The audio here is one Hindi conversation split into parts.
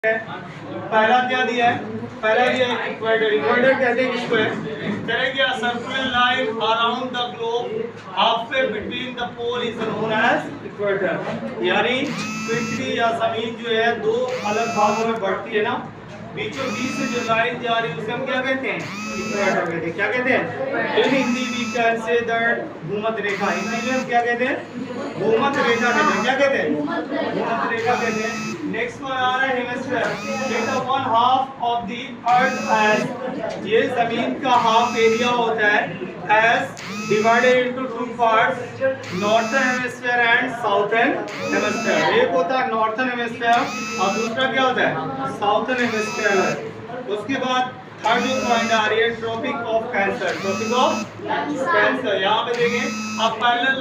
पहला क्या दिया है? पहला दिया है इक्वेटर। इक्वेटर कहते हैं किसको है? करेंगे a circular line around the globe halfway between the pole is known as equator. यानी पृथ्वी या जमीन जो है दो अलग भागों में बढ़ती है ना, बीचों बीच से जो लाइन जा रही है उसे हम क्या कहते हैं? इक्वेटर कहते हैं। क्या कहते हैं? In Hindi we can say that भूमध्य रेखा। हिंदी में हम क्या कहते हैं? भूमध्य रेखा कहते हैं। क्या कहते हैं? भूमध्य रेखा कहते हैं। नेक्स्ट वन आ रहा है hemisphere. It is one half of the earth as, ये जमीन का हाफ एरिया होता है as divided into two parts, northern hemisphere and southern hemisphere. एक होता है नॉर्थर्न हेमिस्फीयर और दूसरा क्या होता है? Southern hemisphere. उसके बाद थर्ड जो पॉइंट आ रही है tropic of cancer. Tropic of cancer यहाँ पे देखें, a parallel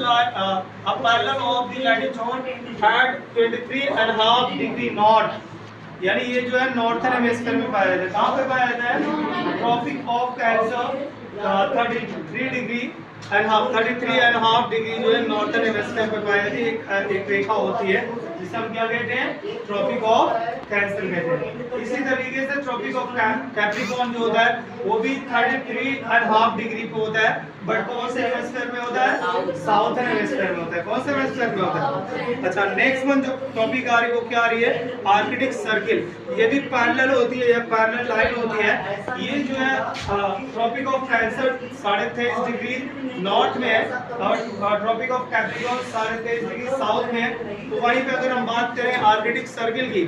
of the latitude at 23.5 degree north, यानी ये जो है नॉर्थर्न हेमिस्फीयर में पाया जाता है। कहाँ पे पाया जाता है? ट्रॉपिक ऑफ कैंसर 33.5 डिग्री जो है नॉर्थर्न हेमिस्फीयर में पाई जाती है। एक रेखा होती है जिसे हम क्या कहते हैं? ट्रॉपिक ऑफ कैंसर कहते हैं। इसी तरीके से ट्रॉपिक ऑफ कैप्रिकॉर्न जो होता है वो भी 33.5 डिग्री पे होता है, बट कौन से हेमिस्फीयर में होता है? साउथर्न हेमिस्फीयर में होता है। कौन से हेमिस्फीयर में होता है? अच्छा, नेक्स्ट वन जो टॉपिक आ रही है वो क्या आ रही है? Arctic circle. ये भी पैरेलल होती है या पैरेलल लाइन होती है। ये जो है tropic of cancer 23.5 degree north में है और tropic of capricorn 23.5 degree south में है। तो वहीं पे अगर हम बात करें आर्कटिक सर्किल की,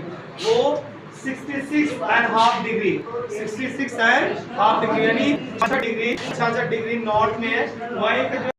वो 66.5 डिग्री 66.5 डिग्री यानी 66 डिग्री नॉर्थ में है। वहीं पे जो